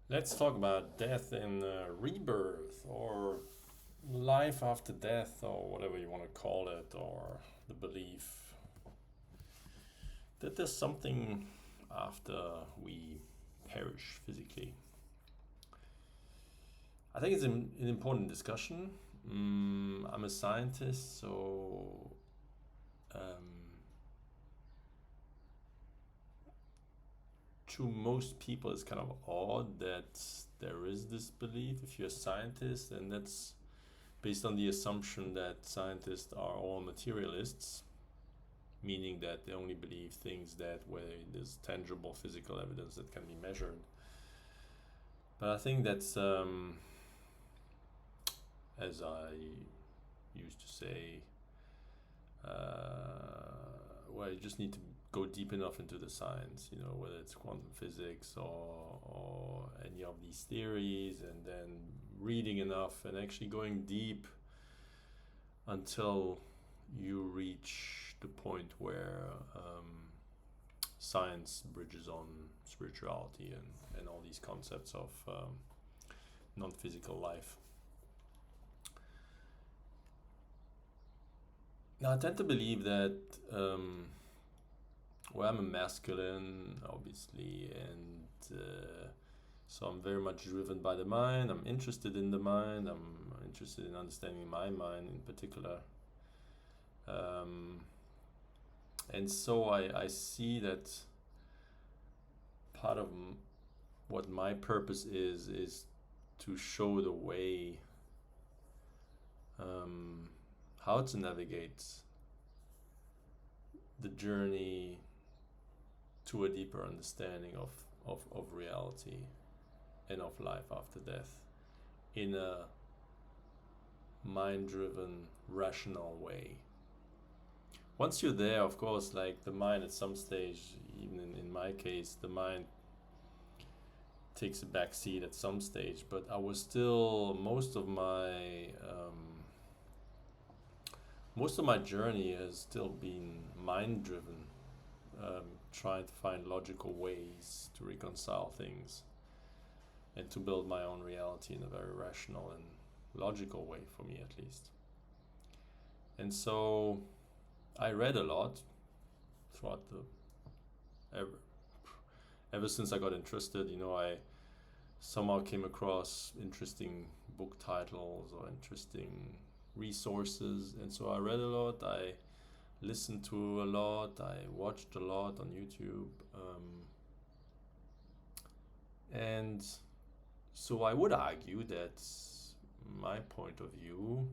Let's talk about death and rebirth, or life after death, or whatever you want to call it, or the belief that there's something after we perish physically. I think it's an important discussion. I'm a scientist, so to most people it's kind of odd that there is this belief if you're a scientist, and that's based on the assumption that scientists are all materialists, meaning that they only believe things that where there's tangible physical evidence that can be measured. But I think that's, as I used to say, well, you just need to go deep enough into the science, whether it's quantum physics or any of these theories, and then reading enough and actually going deep until you reach the point where science bridges on spirituality and all these concepts of non-physical life. Now, I tend to believe that, well, I'm a masculine, obviously, and so I'm very much driven by the mind. I'm interested in the mind. I'm interested in understanding my mind in particular. And so I see that part of what my purpose is to show the way, how to navigate the journey to a deeper understanding of reality and of life after death in a mind-driven, rational way. Once you're there, of course, like the mind at some stage, even in my case, the mind takes a back seat at some stage, but I was still, most of my journey has still been mind-driven, trying to find logical ways to reconcile things and to build my own reality in a very rational and logical way, for me at least. And so I read a lot throughout ever since I got interested. I somehow came across interesting book titles or interesting resources, and so I read a lot. I listened to a lot. I watched a lot on YouTube, and so I would argue that my point of view,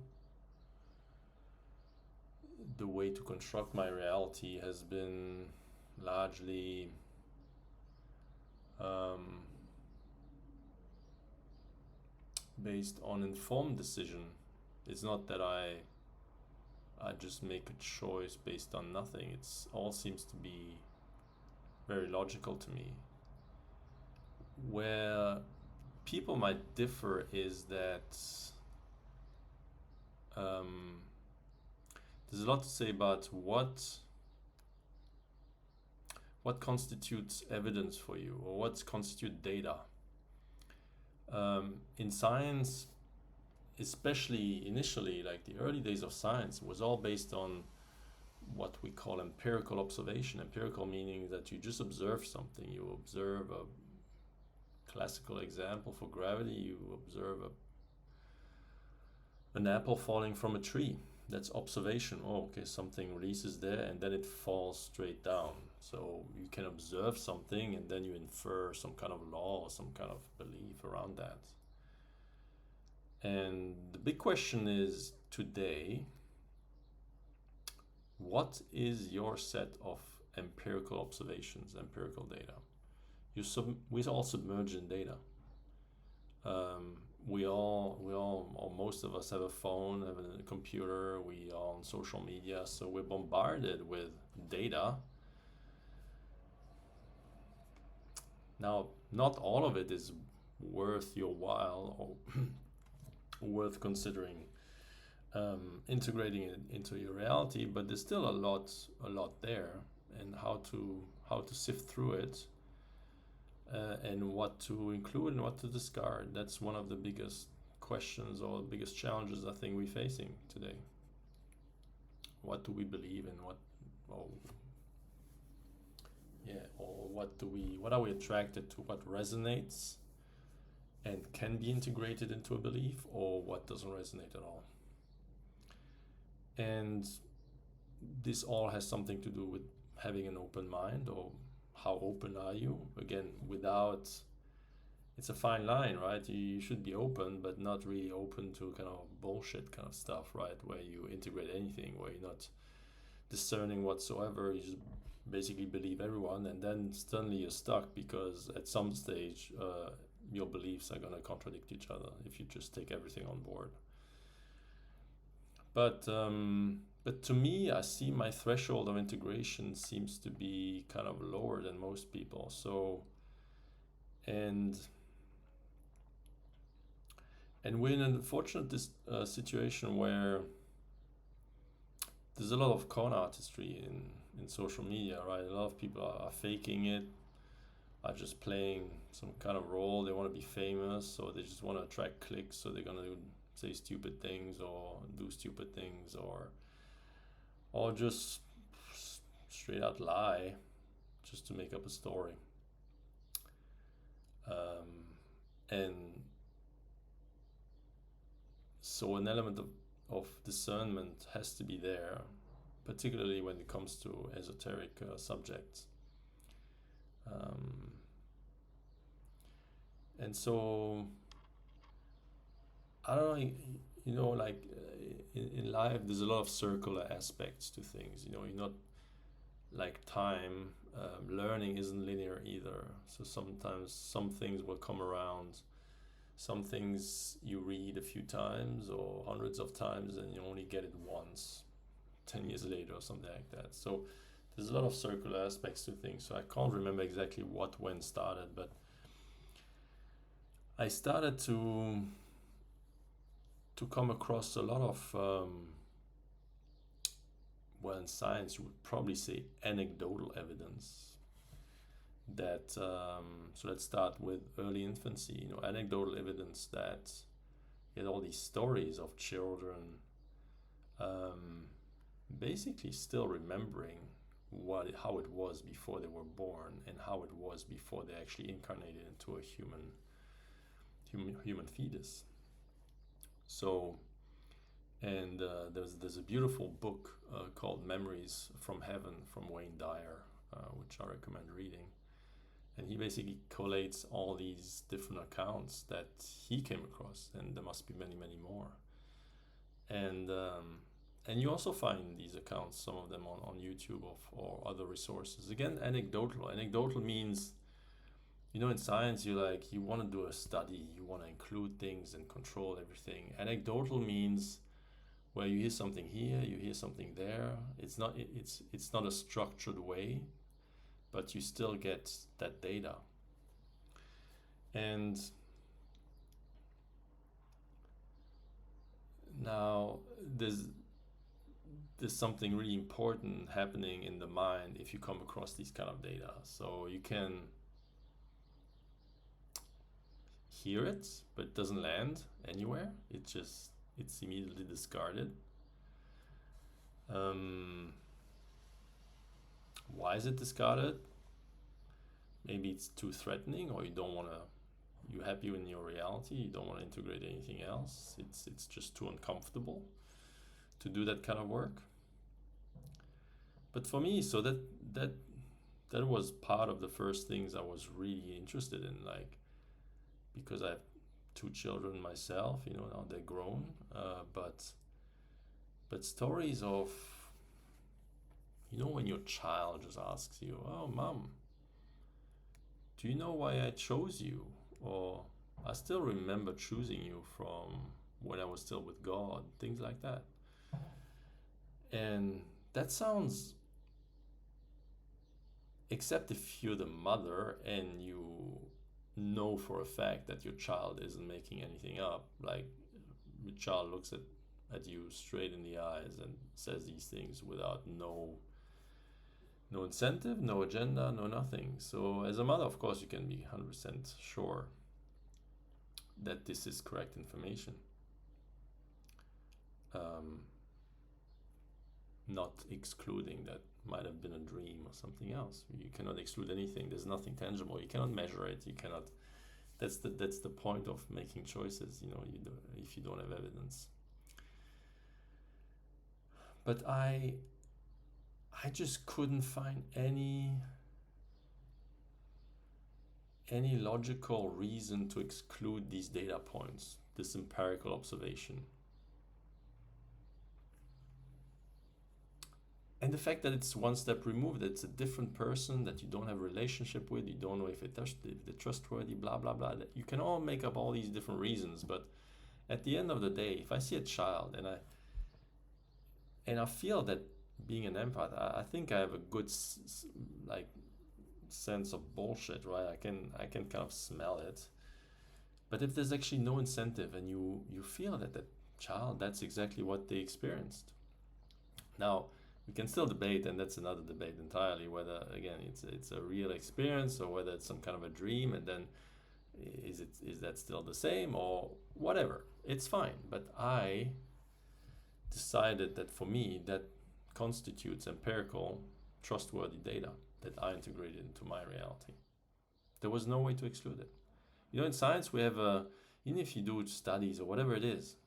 the way to construct my reality, has been largely based on informed decision. It's not that I just make a choice based on nothing. It's all seems to be very logical to me. Where people might differ is that there's a lot to say about what constitutes evidence for you, or what constitutes data. In science, especially initially, like the early days of science, was all based on what we call empirical observation. Empirical meaning that you just observe something. You observe a classical example for gravity. You observe an apple falling from a tree. That's observation. Oh, okay, something releases there and then it falls straight down. So you can observe something and then you infer some kind of law or some kind of belief around that. And the big question is today, what is your set of empirical observations, empirical data? We all submerge in data. We all, or most of us have a phone, have a computer, we are on social media, so we're bombarded with data. Now, not all of it is worth your while or worth considering integrating it into your reality, but there's still a lot there, and how to sift through it and what to include and what to discard. That's one of the biggest questions or biggest challenges I think we're facing today. What do we believe in? What are we attracted to? What resonates and can be integrated into a belief, or what doesn't resonate at all? And this all has something to do with having an open mind, or how open are you? Again, without, it's a fine line, right? You should be open, but not really open to kind of bullshit kind of stuff, right? Where you integrate anything, where you're not discerning whatsoever. You just basically believe everyone, and then suddenly you're stuck because at some stage your beliefs are going to contradict each other if you just take everything on board. But to me, I see my threshold of integration seems to be kind of lower than most people. So, and we're in an unfortunate situation where there's a lot of con artistry in social media, right? A lot of people are faking it, are just playing some kind of role. They want to be famous, or they just want to attract clicks, so they're gonna say stupid things or do stupid things, or just straight out lie just to make up a story. And so an element of discernment has to be there, particularly when it comes to esoteric subjects. And so, I don't know, like in life, there's a lot of circular aspects to things. You're not like time. Learning isn't linear either. So sometimes some things will come around. Some things you read a few times or hundreds of times, and you only get it once 10 years later or something like that. So there's a lot of circular aspects to things. So I can't remember exactly when started, but I started to come across a lot of well, in science you would probably say anecdotal evidence that so let's start with early infancy. Anecdotal evidence that you had all these stories of children basically still remembering how it was before they were born, and how it was before they actually incarnated into a human fetus. So, and there's a beautiful book called Memories from Heaven from Wayne Dyer, which I recommend reading. And he basically collates all these different accounts that he came across, and there must be many, many more. And you also find these accounts, some of them on YouTube or other resources. Again, anecdotal. Anecdotal means, in science, you want to do a study, you want to include things and control everything. Anecdotal means where you hear something here, you hear something there. It's not a structured way, but you still get that data. And now there's something really important happening in the mind if you come across these kind of data. So you can hear it, but it doesn't land anywhere. It's immediately discarded. Why is it discarded? Maybe it's too threatening, or you're happy in your reality, you don't want to integrate anything else. It's just too uncomfortable to do that kind of work. But for me, so that was part of the first things I was really interested in, like, because I have 2 children myself, now they're grown, but stories of, when your child just asks you, "Oh, Mom, do you know why I chose you?" Or, "I still remember choosing you from when I was still with God," things like that. And that sounds, except if you're the mother and you know for a fact that your child isn't making anything up, like your child looks at you straight in the eyes and says these things without no No incentive, no agenda, no nothing. So as a mother, of course, you can be 100% sure that this is correct information. Not excluding that might have been a dream or something else. You cannot exclude anything. There's nothing tangible. You cannot measure it. You cannot. That's the point of making choices. If you don't have evidence. But I just couldn't find any logical reason to exclude these data points, this empirical observation. And the fact that it's one step removed, it's a different person that you don't have a relationship with, you don't know if they're trustworthy, blah, blah, blah. You can all make up all these different reasons, but at the end of the day, if I see a child and I feel that being an empath, I think I have a good sense of bullshit, right? I can kind of smell it. But if there's actually no incentive and you feel that child, that's exactly what they experienced. Now, we can still debate, and that's another debate entirely, whether again it's a real experience or whether it's some kind of a dream, and then is that still the same or whatever. It's fine, but I decided that for me that constitutes empirical, trustworthy data that I integrated into my reality. There was no way to exclude it. In science we have even if you do studies or whatever it is,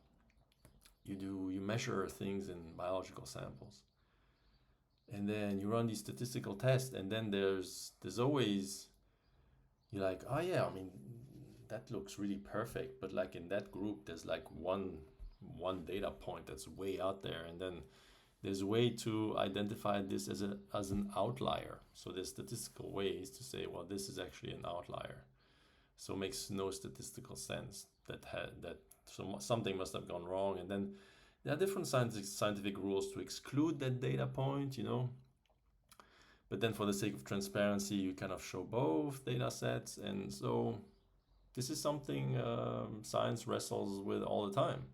you measure things in biological samples. And then you run these statistical tests, and then there's always, you're like, oh yeah, I mean, that looks really perfect, but like in that group, there's like one data point that's way out there, and then there's a way to identify this as an outlier. So there's statistical ways to say, well, this is actually an outlier. So it makes no statistical sense that something must have gone wrong, and then there are different scientific rules to exclude that data point, But then for the sake of transparency, you kind of show both data sets. And so this is something science wrestles with all the time.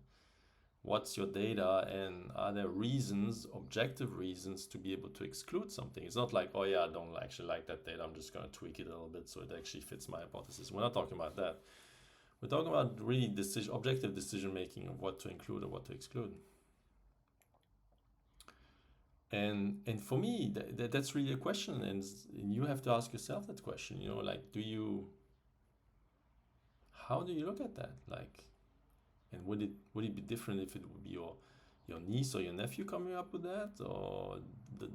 What's your data, and are there reasons, objective reasons, to be able to exclude something? It's not like, oh yeah, I don't actually like that data, I'm just going to tweak it a little bit so it actually fits my hypothesis. We're not talking about that. We're talking about really objective decision making of what to include or what to exclude. And for me, that's really a question, and you have to ask yourself that question. How do you look at that? And would it be different if it would be your niece or your nephew coming up with that, or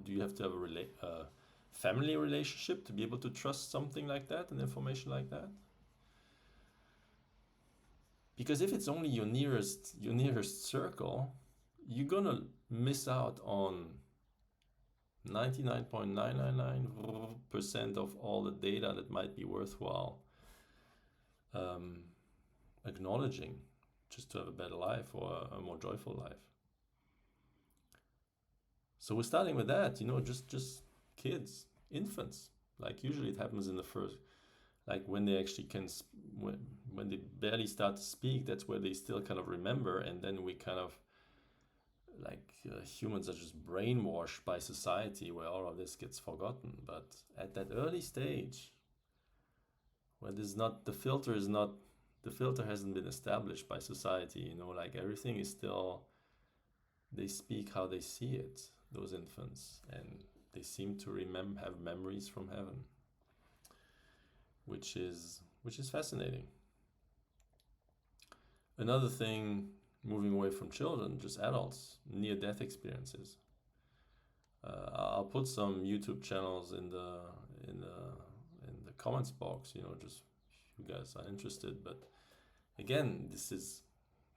do you have to have a family relationship to be able to trust something like that and information like that? Because if it's only your nearest circle, you're gonna miss out on 99.999% of all the data that might be worthwhile acknowledging, just to have a better life or a more joyful life. So we're starting with that, just kids, infants. Like usually it happens in the first, like when they actually when they barely start to speak, that's where they still kind of remember, and then we kind of humans are just brainwashed by society where all of this gets forgotten. But at that early stage, where the filter hasn't been established by society, everything is still, they speak how they see it, those infants, and they seem to have memories from heaven, which is fascinating. Another thing, moving away from children, just adults, near-death experiences. I'll put some YouTube channels in the comments box, just if you guys are interested. But again, this is,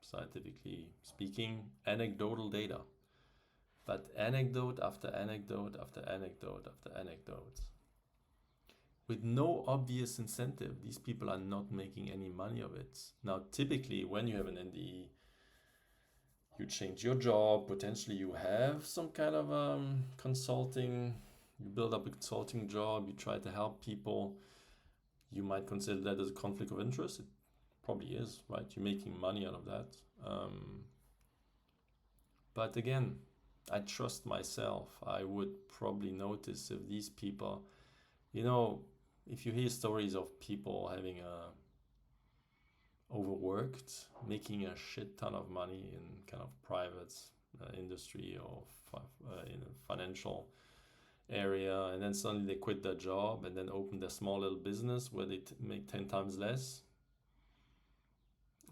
scientifically speaking, anecdotal data. But anecdote after anecdote after anecdote after anecdote, with no obvious incentive. These people are not making any money of it. Now, typically, when you have an NDE, you change your job, potentially you have some kind of consulting, you build up a consulting job, you try to help people. You might consider that as a conflict of interest. It probably is, right? You're making money out of that. But again, I trust myself. I would probably notice if these people, you know, if you hear stories of people having overworked, making a shit ton of money in kind of private industry or in a financial area, and then suddenly they quit their job and then open their small little business where they make 10 times less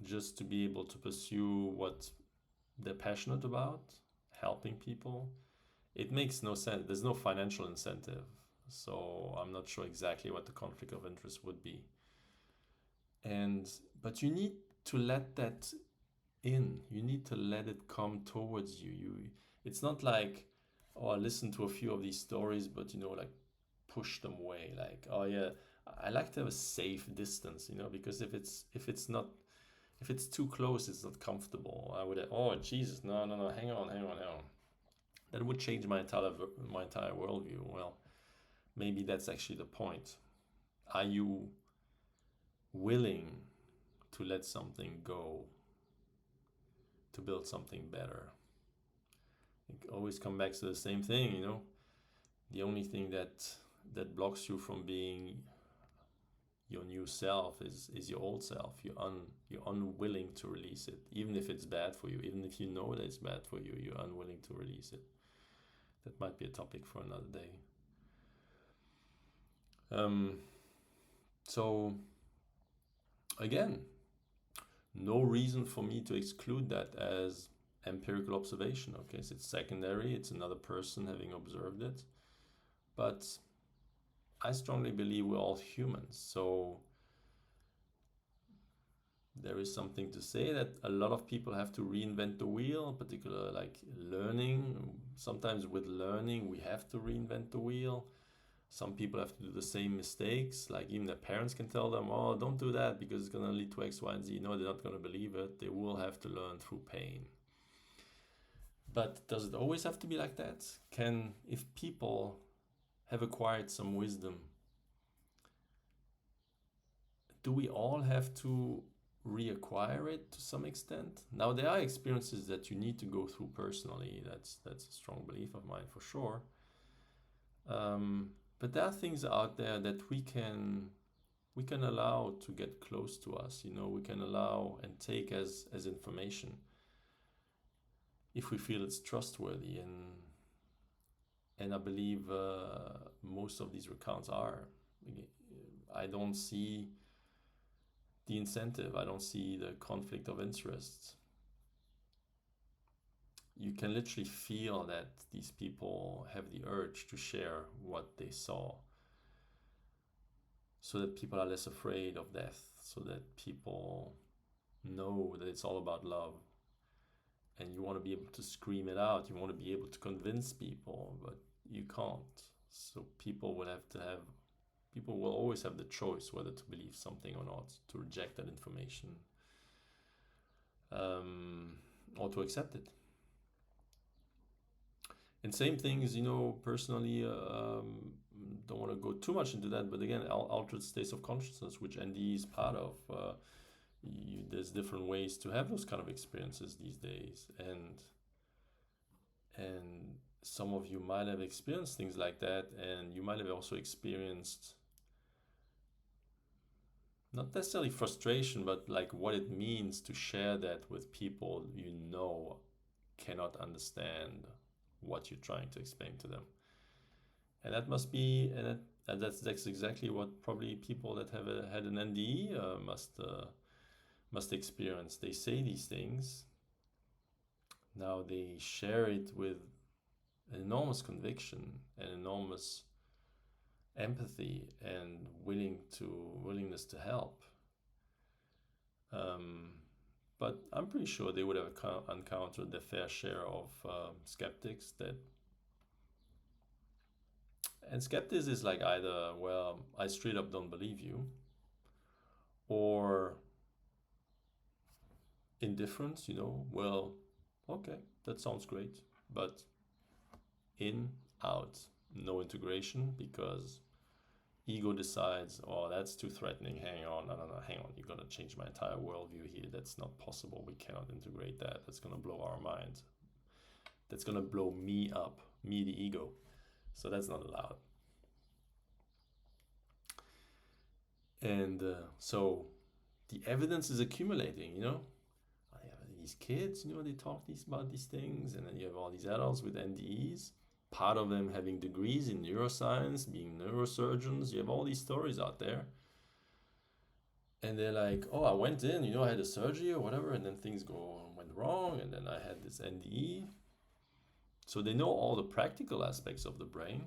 just to be able to pursue what they're passionate about, helping people. It makes no sense. There's no financial incentive. So I'm not sure exactly what the conflict of interest would be. But you need to let that in. You need to let it come towards you. It's not like, oh, I listened to a few of these stories, but like push them away. Like, oh yeah, I like to have a safe distance, because if it's too close, it's not comfortable. I would, oh Jesus, no, hang on. That would change my entire worldview. Well, maybe that's actually the point. Are you willing to let something go to build something better? It always come back to the same thing, The only thing that blocks you from being your new self is your old self. You're unwilling to release it, even if it's bad for you. Even if you know that it's bad for you, you're unwilling to release it. That might be a topic for another day. So again, no reason for me to exclude that as empirical observation. Okay, so it's secondary, it's another person having observed it. But I strongly believe we're all humans. So there is something to say that a lot of people have to reinvent the wheel, particularly like learning. Sometimes with learning, we have to reinvent the wheel. Some people have to do the same mistakes. Like even their parents can tell them, oh, don't do that because it's going to lead to X, Y, and Z. No, they're not going to believe it. They will have to learn through pain. But does it always have to be like that? If people have acquired some wisdom, do we all have to reacquire it to some extent? Now, there are experiences that you need to go through personally. That's a strong belief of mine for sure. But there are things out there that we can allow to get close to us. We can allow and take as information if we feel it's trustworthy, and I believe most of these recounts are. I don't see the incentive. I don't see the conflict of interest. You can literally feel that these people have the urge to share what they saw, so that people are less afraid of death, so that people know that it's all about love. And you want to be able to scream it out. You want to be able to convince people, but you can't. So people will always have the choice whether to believe something or not, to reject that information, or to accept it. And same things, personally, don't want to go too much into that, but again, altered states of consciousness, which NDE is part of. There's different ways to have those kind of experiences these days, and some of you might have experienced things like that, and you might have also experienced not necessarily frustration, but like what it means to share that with people cannot understand what you're trying to explain to them. And that must be, and that's exactly what probably people that have had an NDE must experience. They say these things. Now they share it with an enormous conviction and enormous empathy and willingness to help. But I'm pretty sure they would have encountered their fair share of skeptics and skeptics is like either, well, I straight up don't believe you, or indifference, well, okay, that sounds great, but in, out, no integration, because ego decides, oh, that's too threatening, hang on, no, hang on, you're going to change my entire worldview here, that's not possible, we cannot integrate that, that's going to blow our mind. that's gonna blow me up, me the ego. So that's not allowed. And so the evidence is accumulating, you know. These kids, you know, they talk about these things, and then you have all these adults with NDEs, part of them having degrees in neuroscience, being neurosurgeons. You have all these stories out there. And they're like, oh, I went in, you know, I had a surgery or whatever, and then things went wrong, and then I had this NDE. So they know all the practical aspects of the brain,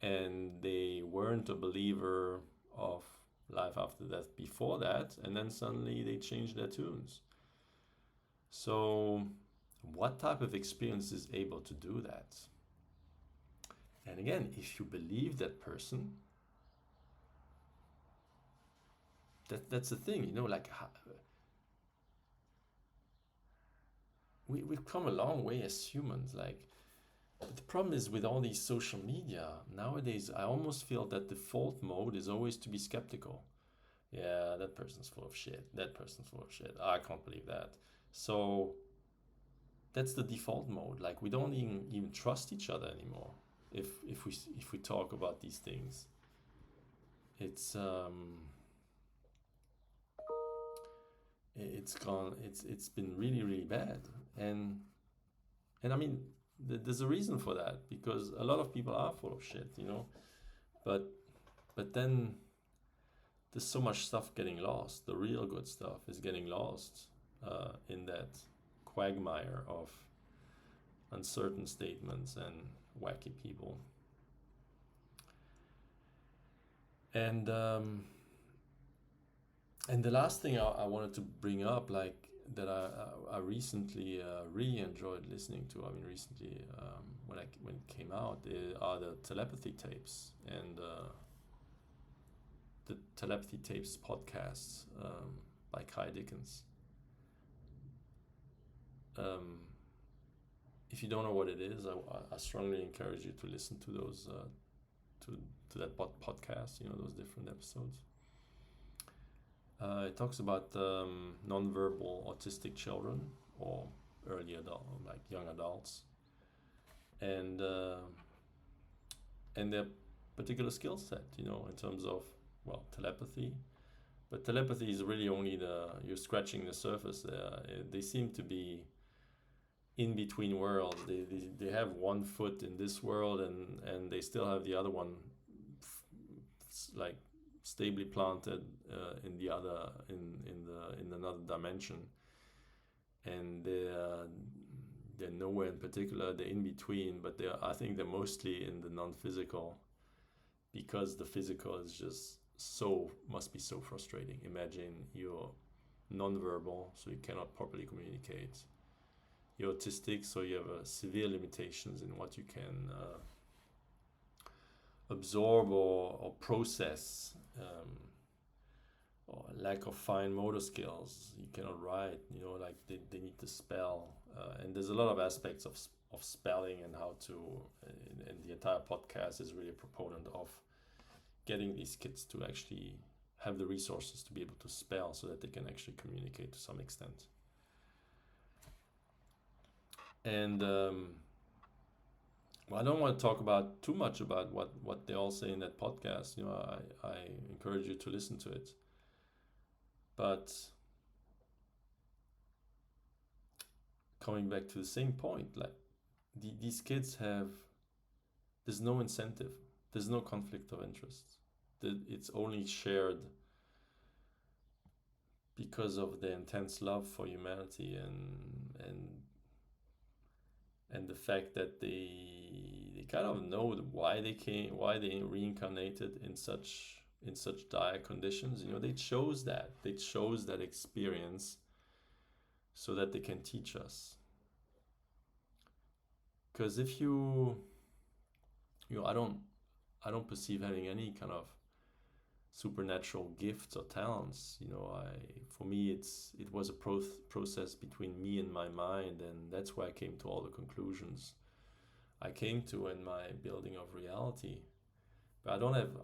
and they weren't a believer of life after death before that, and then suddenly they changed their tunes. So what type of experience is able to do that? And again, if you believe that person, that's the thing, you know, like we've come a long way as humans. Like, but the problem is with all these social media nowadays, I almost feel that the default mode is always to be skeptical. Yeah, that person's full of shit. That person's full of shit. I can't believe that. So that's the default mode. Like, we don't even trust each other anymore. If we talk about these things, it's gone. It's been really bad. And I mean, there's a reason for that, because a lot of people are full of shit, you know. But then there's so much stuff getting lost. The real good stuff is getting lost in that quagmire of uncertain statements and wacky people. And the last thing I wanted to bring up, like, that I recently really enjoyed listening to. I mean, recently when it came out, are the Telepathy tapes and the Telepathy tapes podcasts by Kai Dickens. If you don't know what it is, I strongly encourage you to listen to those to that podcast. You know, those different episodes. It talks about non-verbal autistic children, or early adult, like young adults, and their particular skill set, you know, in terms of, well, telepathy. But telepathy is really only you're scratching the surface there. They seem to be in between worlds. They have one foot in this world, and they still have the other one, like, stably planted in the other, in another dimension. And they're nowhere in particular. They're in between, but I think they're mostly in the non-physical, because the physical is just must be so frustrating. Imagine you're non-verbal, so you cannot properly communicate. You're autistic, so you have severe limitations in what you can absorb or process, or lack of fine motor skills. You cannot write, you know, like they need to spell, and there's a lot of aspects of spelling and how to, and the entire podcast is really a proponent of getting these kids to actually have the resources to be able to spell, so that they can actually communicate to some extent. And well, I don't want to talk about too much about what they all say in that podcast. You know, I encourage you to listen to it. But coming back to the same point, like, these kids there's no incentive, there's no conflict of interest. It's only shared because of their intense love for humanity, and the fact that they kind of know why they reincarnated in such dire conditions. You know, they chose that experience so that they can teach us. Because if you know, I don't perceive having any kind of supernatural gifts or talents. You know, for me it was a process between me and my mind, and that's where I came to all the conclusions I came to in my building of reality. But I don't have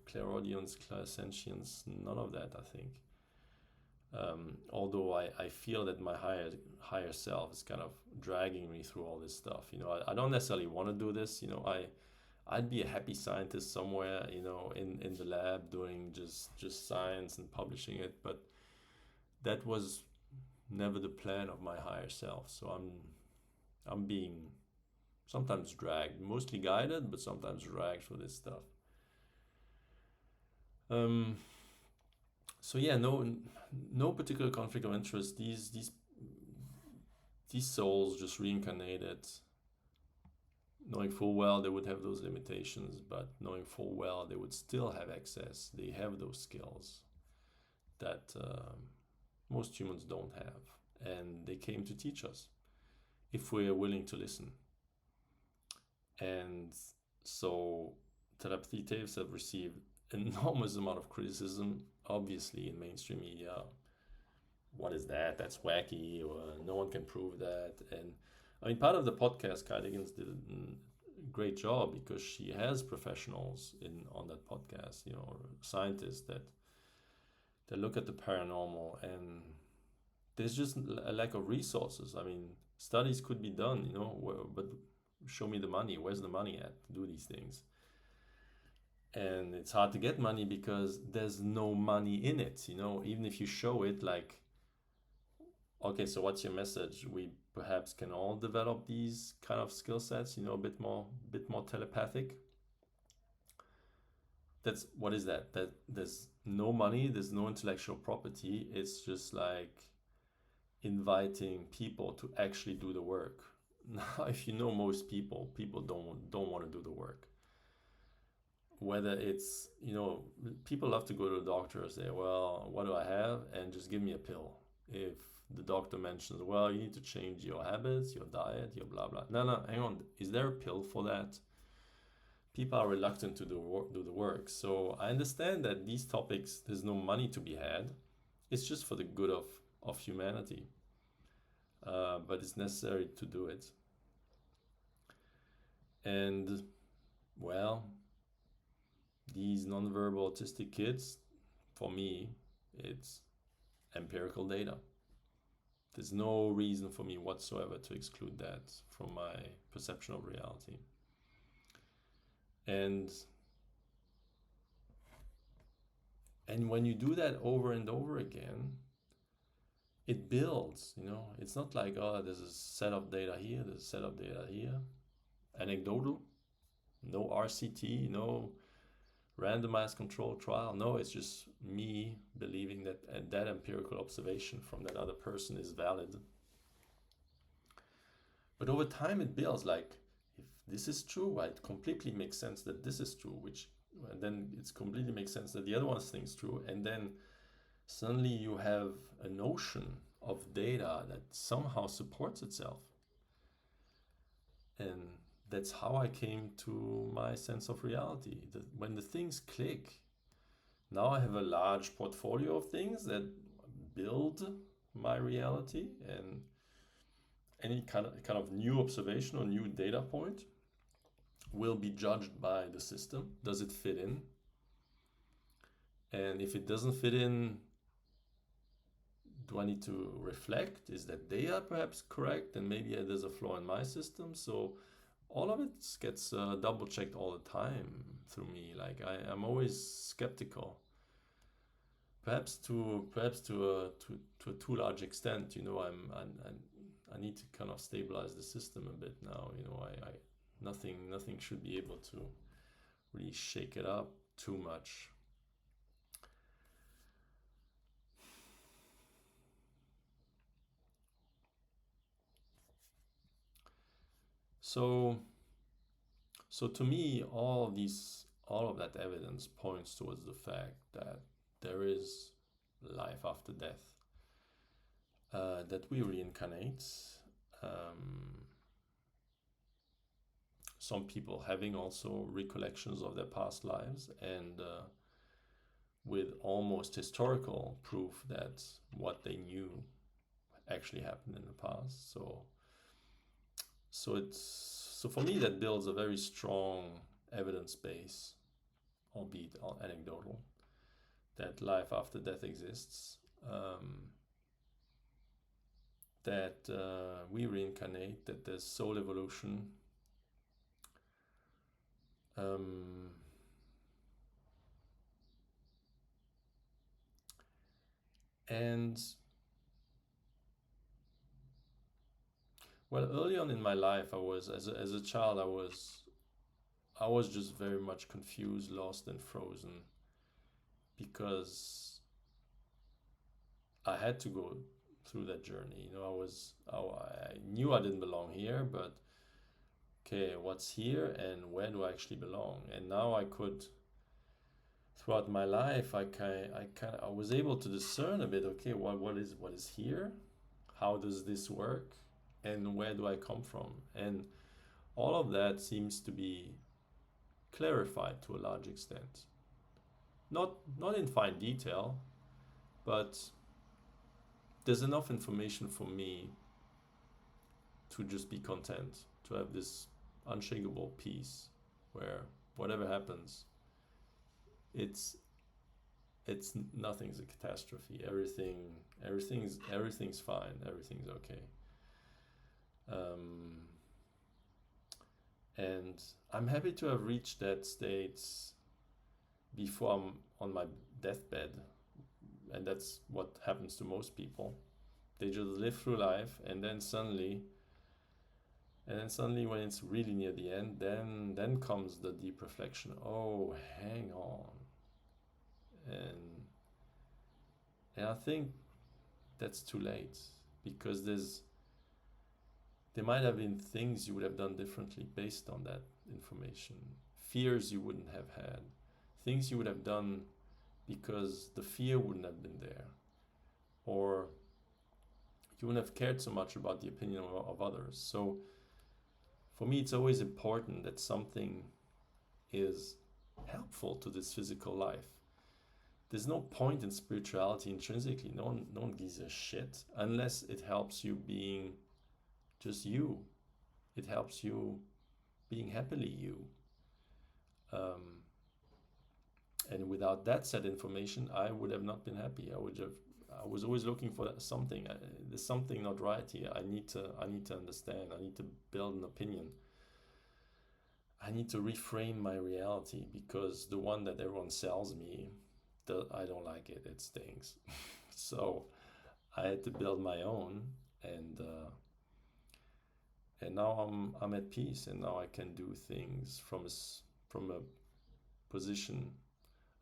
clairaudience, clairsentience, none of that, I think. Although I feel that my higher self is kind of dragging me through all this stuff. I don't necessarily want to do this. I'd be a happy scientist somewhere, in the lab doing just science and publishing it, but that was never the plan of my higher self. So I'm being sometimes dragged, mostly guided, but sometimes dragged for this stuff. So yeah, no particular conflict of interest. These souls just reincarnated, knowing full well they would have those limitations, but knowing full well they would still have access. They have those skills that most humans don't have, and they came to teach us if we're willing to listen. And so telepathy tapes have received enormous amount of criticism, obviously, in mainstream media. What is that? That's wacky, or no one can prove that. And I mean, part of the podcast, Kai Diggins did a great job because she has professionals on that podcast, scientists that look at the paranormal, and there's just a lack of resources. I mean, studies could be done, but show me the money. Where's the money at to do these things? And it's hard to get money because there's no money in it. Even if you show it, like, okay, so what's your message? We perhaps can all develop these kind of skill sets, a bit more telepathic. What is that? That there's no money, there's no intellectual property. It's just like inviting people to actually do the work. Now, if most people don't want to do the work. Whether it's, people love to go to the doctor and say, well, what do I have? And just give me a pill. If the doctor mentions, well, you need to change your habits, your diet, your blah, blah. No, hang on. Is there a pill for that? People are reluctant to do the work. So I understand that these topics, there's no money to be had. It's just for the good of humanity. But it's necessary to do it. And, well, these nonverbal autistic kids, for me, it's empirical data. There's no reason for me whatsoever to exclude that from my perception of reality. And when you do that over and over again, it builds, It's not like, oh, there's a set of data here, there's a set of data here. Anecdotal, no RCT, no randomized controlled trial. No, it's just me believing that that empirical observation from that other person is valid. But over time it builds, like, if this is true, it completely makes sense that this is true, and then it completely makes sense that the other one thinks true, and then suddenly you have a notion of data that somehow supports itself. And that's how I came to my sense of reality. When the things click, now I have a large portfolio of things that build my reality, and any kind of new observation or new data point will be judged by the system. Does it fit in? And if it doesn't fit in, do I need to reflect? Is that data perhaps correct? And maybe there's a flaw in my system. So all of it gets double checked all the time through me. Like I'm always skeptical. Perhaps to a too large extent. I need to kind of stabilize the system a bit now. Nothing should be able to really shake it up too much. So to me, all of that evidence points towards the fact that there is life after death, that we reincarnate. Some people having also recollections of their past lives, and with almost historical proof that what they knew actually happened in the past. So for me, that builds a very strong evidence base, albeit anecdotal, that life after death exists. that we reincarnate, that there's soul evolution. And well, early on in my life, I was as a child, I was just very much confused, lost, and frozen, because I had to go through that journey. I knew I didn't belong here, but okay, what's here and where do I actually belong? And now I could, throughout my life, I was able to discern a bit. Okay, what is here? How does this work? And where do I come from? And all of that seems to be clarified to a large extent. Not in fine detail, but there's enough information for me to just be content, to have this unshakable peace where whatever happens, it's nothing's a catastrophe. Everything's fine. Everything's okay. And I'm happy to have reached that state before I'm on my deathbed. And that's what happens to most people. They just live through life, and then suddenly when it's really near the end, then comes the deep reflection. Oh, hang on. And I think that's too late, because there might have been things you would have done differently based on that information, fears you wouldn't have had, things you would have done because the fear wouldn't have been there, or you wouldn't have cared so much about the opinion of others. So for me, it's always important that something is helpful to this physical life. There's no point in spirituality intrinsically. No one gives a shit unless it helps you being just you. It helps you being happily you. And without that set information, I would have not been happy. I was always looking for something. There's something not right here. I need to understand. I need to build an opinion. I need to reframe my reality, because the one that everyone sells me, I don't like it. It stinks. So I had to build my own, and now I'm at peace, and now I can do things from a position,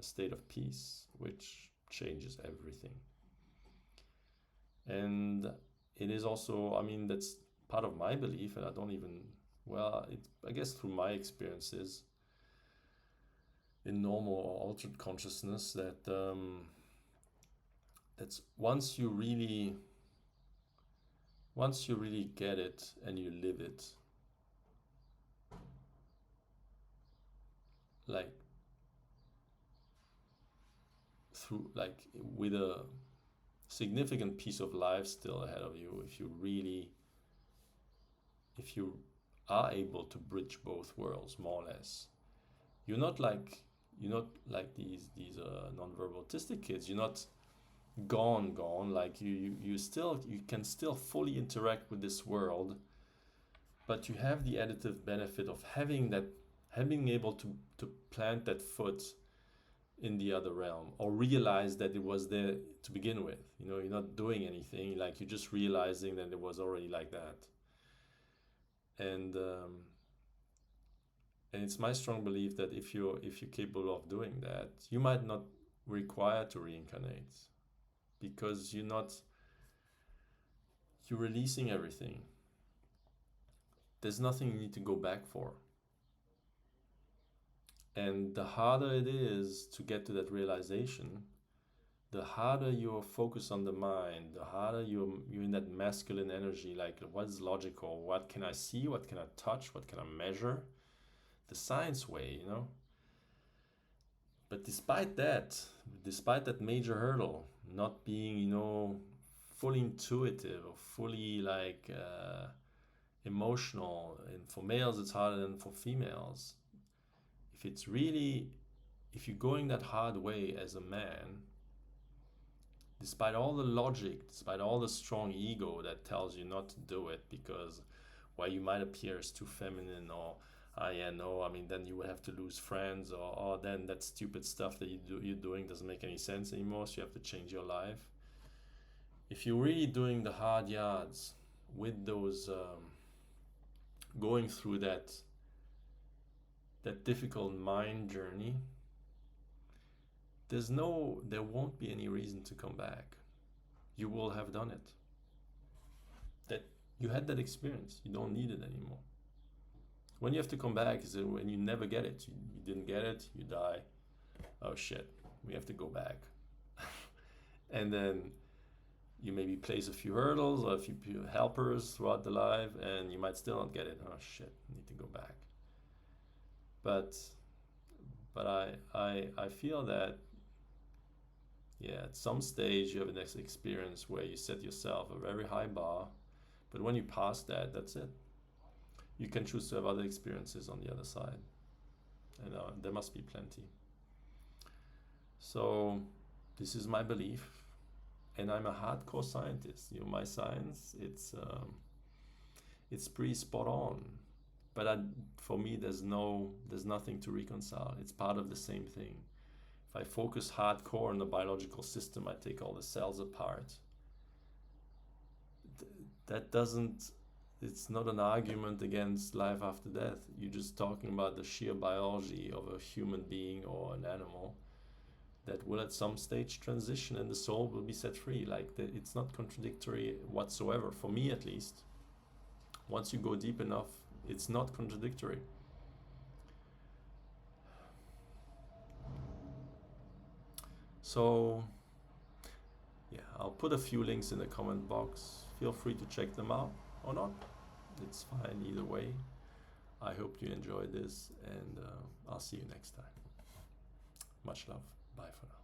a state of peace, which changes everything. And it is also, I mean, that's part of my belief, and I don't even, I guess through my experiences in normal or altered consciousness, that's once you really get it and you live it, with a significant piece of life still ahead of you, if you are able to bridge both worlds, more or less. You're not like these non-verbal autistic kids. You're not gone. Like you can still fully interact with this world, but you have the additive benefit of having able to plant that foot in the other realm, or realize that it was there to begin with. You're not doing anything, like you're just realizing that it was already like that. And it's my strong belief that if you're capable of doing that, you might not require to reincarnate, because you're releasing everything. There's nothing you need to go back for. And the harder it is to get to that realization, the harder you're focused on the mind, the harder you're in that masculine energy, like what is logical, what can I see, what can I touch, what can I measure, the science way, But despite that major hurdle, not being, fully intuitive or fully emotional, and for males it's harder than for females. If you're going that hard way as a man, despite all the logic, despite all the strong ego that tells you not to do it because, well, you might appear as too feminine, or yeah, no, I mean, then you would have to lose friends, or then that stupid stuff that you're doing doesn't make any sense anymore, so you have to change your life. If you're really doing the hard yards with those, going through that difficult mind journey, there won't be any reason to come back. You will have done it. That you had that experience. You don't need it anymore. When you have to come back is when you never get it. You didn't get it, you die. Oh shit, we have to go back. And then you maybe place a few hurdles or a few helpers throughout the life, and you might still not get it. Oh shit, I need to go back. But I feel that, yeah, at some stage you have an experience where you set yourself a very high bar, but when you pass that, that's it. You can choose to have other experiences on the other side, and there must be plenty. So this is my belief, and I'm a hardcore scientist. My science, it's pretty spot on. But for me, there's nothing to reconcile. It's part of the same thing. If I focus hardcore on the biological system, I take all the cells apart. It's not an argument against life after death. You're just talking about the sheer biology of a human being or an animal that will at some stage transition, and the soul will be set free. It's not contradictory whatsoever, for me at least. Once you go deep enough, it's not contradictory. So yeah, I'll put a few links in the comment box. Feel free to check them out or not. It's fine either way. I hope you enjoyed this, and I'll see you next time. Much love. Bye for now.